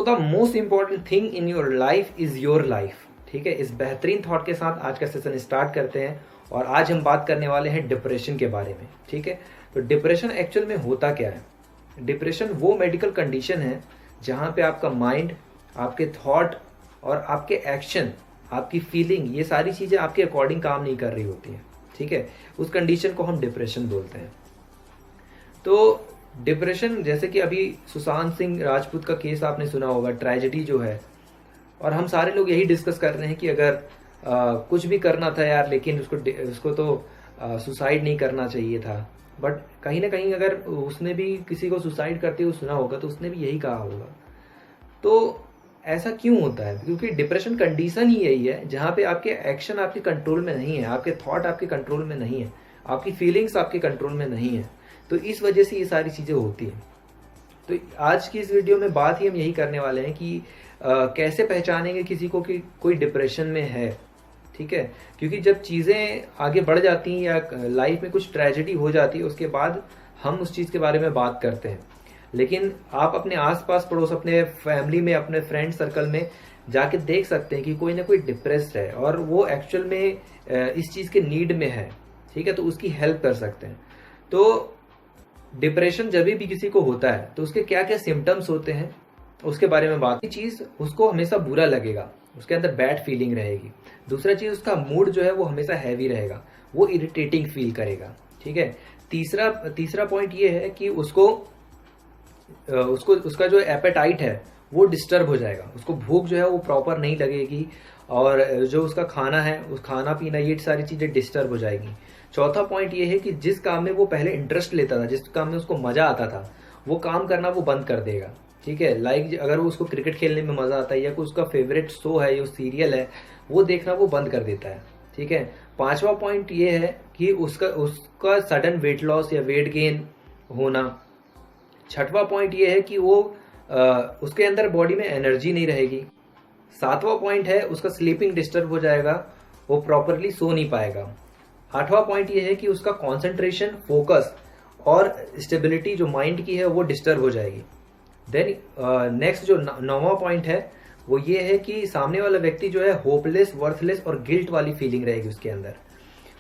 The most important thing in your life is your life. ठीक है, इस बेहतरीन थॉट के साथ आज का सेशन स्टार्ट करते हैं और आज हम बात करने वाले हैं डिप्रेशन के बारे में। ठीक है, तो डिप्रेशन एक्चुअल में होता क्या है? डिप्रेशन वो मेडिकल कंडीशन है जहाँ पे आपका माइंड, आपके थॉट और आपके एक्शन, आपकी फीलिंग, ये सारी चीज़ें आपके अकॉर्डिंग काम नहीं कर रही होती हैं। ठीक है, उस कंडीशन को हम डिप्रेशन बोलते हैं। तो डिप्रेशन, जैसे कि अभी सुशांत सिंह राजपूत का केस आपने सुना होगा, ट्रेजेडी जो है, और हम सारे लोग यही डिस्कस कर रहे हैं कि अगर कुछ भी करना था यार, लेकिन उसको तो सुसाइड नहीं करना चाहिए था। बट कहीं ना कहीं अगर उसने भी किसी को सुसाइड करते हुए सुना होगा तो उसने भी यही कहा होगा। तो ऐसा क्यों होता है? क्योंकि डिप्रेशन कंडीशन ही यही है जहाँ पे आपके एक्शन आपके कंट्रोल में नहीं है, आपके थॉट आपके कंट्रोल में नहीं है, आपकी फीलिंग्स आपके कंट्रोल में नहीं है। तो इस वजह से ये सारी चीज़ें होती हैं। तो आज की इस वीडियो में बात ही हम यही करने वाले हैं कि कैसे पहचानेंगे किसी को कि कोई डिप्रेशन में है। ठीक है, क्योंकि जब चीज़ें आगे बढ़ जाती हैं या लाइफ में कुछ ट्रेजेडी हो जाती है, उसके बाद हम उस चीज़ के बारे में बात करते हैं। लेकिन आप अपने आसपास पड़ोस, अपने फैमिली में, अपने फ्रेंड सर्कल में जाके देख सकते हैं कि कोई ना कोई डिप्रेस्ड है और वो एक्चुअल में इस चीज़ के नीड में है। ठीक है, तो उसकी हेल्प कर सकते हैं। तो डिप्रेशन जब भी किसी को होता है तो उसके क्या क्या सिम्टम्स होते हैं उसके बारे में बात। चीज़, उसको हमेशा बुरा लगेगा, उसके अंदर बैड फीलिंग रहेगी। दूसरा चीज़, उसका मूड जो है वो हमेशा हैवी रहेगा, वो इरिटेटिंग फील करेगा। ठीक है, तीसरा पॉइंट ये है कि उसका जो एपेटाइट है वो डिस्टर्ब हो जाएगा, उसको भूख जो है वो प्रॉपर नहीं लगेगी, और जो उसका खाना है, उस खाना पीना, ये सारी चीज़ें डिस्टर्ब हो जाएगी। चौथा पॉइंट ये है कि जिस काम में वो पहले इंटरेस्ट लेता था, जिस काम में उसको मजा आता था, वो काम करना वो बंद कर देगा। ठीक है, लाइक अगर वो उसको क्रिकेट खेलने में मजा आता है या कोई उसका फेवरेट शो है या सीरियल है, वो देखना वो बंद कर देता है। ठीक है, पांचवा पॉइंट ये है कि उसका सडन वेट लॉस या वेट गेन होना। छठवां पॉइंट ये है कि वो उसके अंदर बॉडी में एनर्जी नहीं रहेगी। सातवां पॉइंट है उसका स्लीपिंग डिस्टर्ब हो जाएगा, वो प्रॉपरली सो नहीं पाएगा। आठवां पॉइंट ये है कि उसका कंसंट्रेशन, फोकस और स्टेबिलिटी जो माइंड की है वो डिस्टर्ब हो जाएगी। देन नेक्स्ट जो नौवां पॉइंट है वो ये है कि सामने वाला व्यक्ति जो है होपलेस, वर्थलेस और गिल्ट वाली फीलिंग रहेगी उसके अंदर।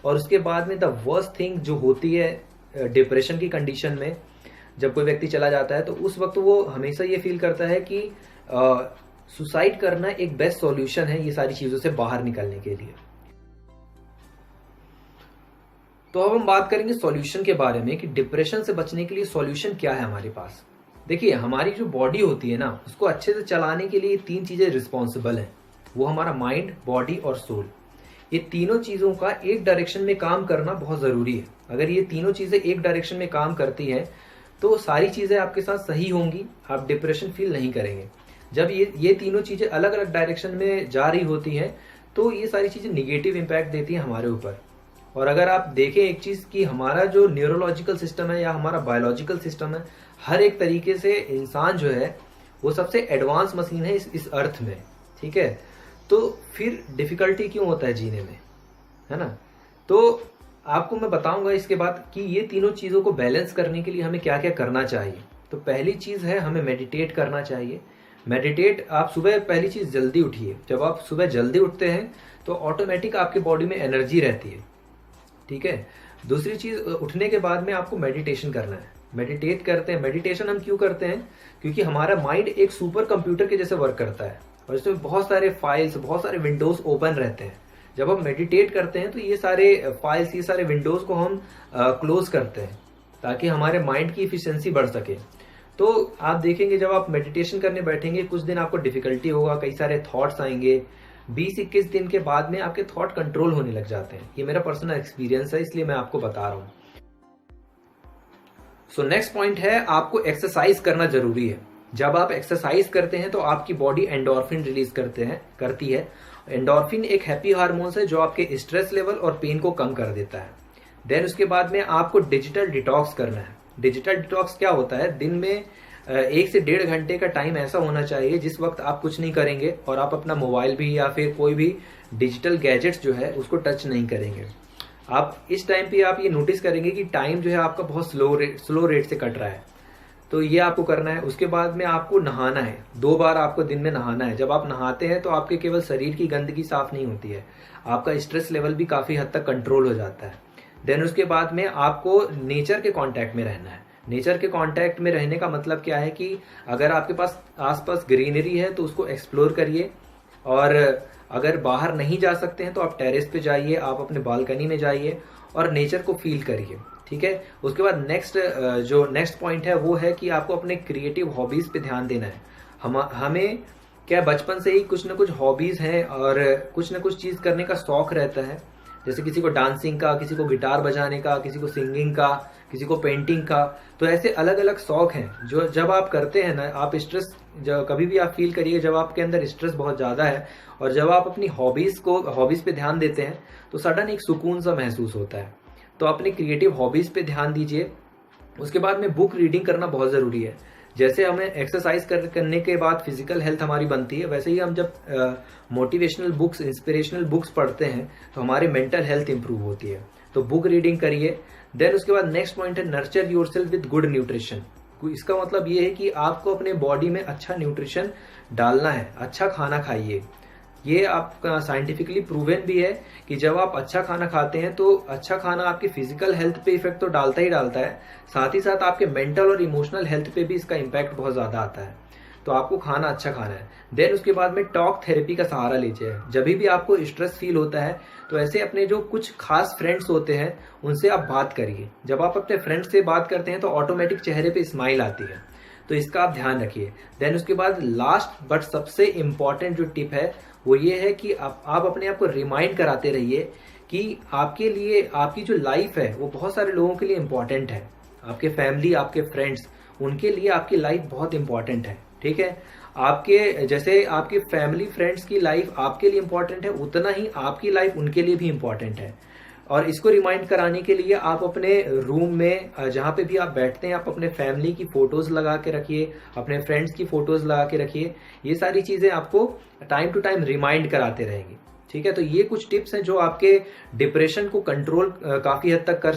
और उसके बाद में द वर्स्ट थिंग जो होती है डिप्रेशन की कंडीशन में, जब कोई व्यक्ति चला जाता है तो उस वक्त वो हमेशा ये फील करता है कि सुसाइड करना एक बेस्ट सॉल्यूशन है ये सारी चीजों से बाहर निकलने के लिए। तो अब हम बात करेंगे सॉल्यूशन के बारे में कि डिप्रेशन से बचने के लिए सॉल्यूशन क्या है हमारे पास। देखिए, हमारी जो बॉडी होती है ना, उसको अच्छे से चलाने के लिए तीन चीजें रिस्पॉन्सिबल हैं। वो हमारा माइंड, बॉडी और सोल। ये तीनों चीजों का एक डायरेक्शन में काम करना बहुत जरूरी है। अगर ये तीनों चीजें एक डायरेक्शन में काम करती हैं तो सारी चीजें आपके साथ सही होंगी, आप डिप्रेशन फील नहीं करेंगे। जब ये तीनों चीजें अलग अलग डायरेक्शन में जा रही होती हैं तो ये सारी चीजें निगेटिव इम्पैक्ट देती हैं हमारे ऊपर। और अगर आप देखें एक चीज कि हमारा जो न्यूरोलॉजिकल सिस्टम है या हमारा बायोलॉजिकल सिस्टम है, हर एक तरीके से इंसान जो है वो सबसे एडवांस मशीन है इस अर्थ में। ठीक है, तो फिर डिफिकल्टी क्यों होता है जीने में, है ना? तो आपको मैं बताऊंगा इसके बाद कि ये तीनों चीजों को बैलेंस करने के लिए हमें क्या क्या करना चाहिए। तो पहली चीज है, हमें मेडिटेट करना चाहिए। मेडिटेट, आप सुबह, पहली चीज जल्दी उठिए। जब आप सुबह जल्दी उठते हैं तो ऑटोमेटिक आपकी बॉडी में एनर्जी रहती है। ठीक है, दूसरी चीज, उठने के बाद में आपको मेडिटेशन करना है। मेडिटेट करते हैं, मेडिटेशन हम क्यों करते हैं? क्योंकि हमारा माइंड एक सुपर कंप्यूटर के जैसे वर्क करता है और इसमें बहुत सारे फाइल्स, बहुत सारे विंडोज ओपन रहते हैं। जब हम मेडिटेट करते हैं तो ये सारे फाइल्स, ये सारे विंडोज को हम क्लोज करते हैं ताकि हमारे माइंड की इफिशियंसी बढ़ सके। तो आप देखेंगे जब आप मेडिटेशन करने बैठेंगे, कुछ दिन आपको डिफिकल्टी होगा, कई सारे थॉट्स आएंगे। 20-21 दिन के बाद में आपके थॉट कंट्रोल होने लग जाते हैं। ये मेरा पर्सनल एक्सपीरियंस है, इसलिए मैं आपको बता रहा हूँ। सो नेक्स्ट पॉइंट है, आपको एक्सरसाइज करना जरूरी है। जब आप एक्सरसाइज करते हैं तो आपकी बॉडी एंडोर्फिन रिलीज करती है। एंडोर्फिन एक हैप्पी हार्मोन्स है जो आपके स्ट्रेस लेवल और पेन को कम कर देता है। देन उसके बाद में आपको डिजिटल डिटॉक्स करना है। डिजिटल डिटॉक्स क्या होता है? दिन में 1 से 1.5 घंटे का टाइम ऐसा होना चाहिए जिस वक्त आप कुछ नहीं करेंगे और आप अपना मोबाइल भी या फिर कोई भी डिजिटल गैजेट्स जो है उसको टच नहीं करेंगे। आप इस टाइम पे आप ये नोटिस करेंगे कि टाइम जो है आपका बहुत स्लो रेट से कट रहा है। तो ये आपको करना है। उसके बाद में आपको नहाना है, 2 बार आपको दिन में नहाना है। जब आप नहाते हैं तो आपके केवल शरीर की गंदगी साफ नहीं होती है, आपका स्ट्रेस लेवल भी काफी हद तक कंट्रोल हो जाता है। देन उसके बाद में आपको नेचर के कांटेक्ट में रहना है। नेचर के कांटेक्ट में रहने का मतलब क्या है कि अगर आपके पास आसपास ग्रीनरी है तो उसको एक्सप्लोर करिए, और अगर बाहर नहीं जा सकते हैं तो आप टेरेस पे जाइए, आप अपने बालकनी में जाइए और नेचर को फील करिए। ठीक है। उसके बाद जो नेक्स्ट पॉइंट है वो है कि आपको अपने क्रिएटिव हॉबीज पे ध्यान देना है। हमें क्या बचपन से ही कुछ ना कुछ हॉबीज हैं और कुछ ना कुछ चीज करने का शौक रहता है। जैसे किसी को डांसिंग का, किसी को गिटार बजाने का, किसी को सिंगिंग का, किसी को पेंटिंग का। तो ऐसे अलग अलग शौक हैं जो जब आप करते हैं ना, आप स्ट्रेस कभी भी आप फील करिए जब आपके अंदर स्ट्रेस बहुत ज्यादा है और जब आप अपनी हॉबीज पे ध्यान देते हैं तो सडन एक सुकून सा महसूस होता है। तो अपनी क्रिएटिव हॉबीज पे ध्यान दीजिए। उसके बाद में बुक रीडिंग करना बहुत जरूरी है। जैसे हमें एक्सरसाइज करने के बाद फिजिकल हेल्थ हमारी बनती है, वैसे ही हम जब मोटिवेशनल बुक्स, इंस्पिरेशनल बुक्स पढ़ते हैं तो हमारी मेंटल हेल्थ इंप्रूव होती है। तो बुक रीडिंग करिए। देन उसके बाद नेक्स्ट पॉइंट है nurture yourself with good nutrition. इसका मतलब ये है कि आपको अपने बॉडी में अच्छा न्यूट्रिशन डालना है, अच्छा खाना खाइए। ये आपका साइंटिफिकली प्रूवन भी है कि जब आप अच्छा खाना खाते हैं तो अच्छा खाना आपकी फिजिकल हेल्थ पे इफेक्ट तो डालता ही डालता है, साथ ही साथ आपके मेंटल और इमोशनल हेल्थ पे भी इसका इम्पैक्ट बहुत ज्यादा आता है। तो आपको खाना अच्छा खाना है। देन उसके बाद में टॉक थेरेपी का सहारा लीजिए। जब भी आपको स्ट्रेस फील होता है तो ऐसे अपने जो कुछ खास फ्रेंड्स होते हैं उनसे आप बात करिए। जब आप अपने फ्रेंड्स से बात करते हैं तो ऑटोमेटिक चेहरे पे स्माइल आती है, तो इसका आप ध्यान रखिए। देन उसके बाद लास्ट बट सबसे इंपॉर्टेंट जो टिप है वो ये है कि आप अपने आप को रिमाइंड कराते रहिए कि आपके लिए आपकी जो लाइफ है वो बहुत सारे लोगों के लिए इंपॉर्टेंट है। आपके फैमिली, आपके फ्रेंड्स, उनके लिए आपकी लाइफ बहुत इंपॉर्टेंट है। ठीक है। आपके जैसे आपके फैमिली फ्रेंड्स की लाइफ आपके लिए इंपॉर्टेंट है, उतना ही आपकी लाइफ उनके लिए भी इंपॉर्टेंट है। और इसको रिमाइंड कराने के लिए आप अपने रूम में जहाँ पे भी आप बैठते हैं आप अपने फैमिली की फोटोज लगा के रखिए, अपने फ्रेंड्स की फोटोज लगा के रखिए। ये सारी चीजें आपको टाइम टू टाइम रिमाइंड कराते रहेंगे। ठीक है। तो ये कुछ टिप्स हैं जो आपके डिप्रेशन को कंट्रोल काफी हद तक कर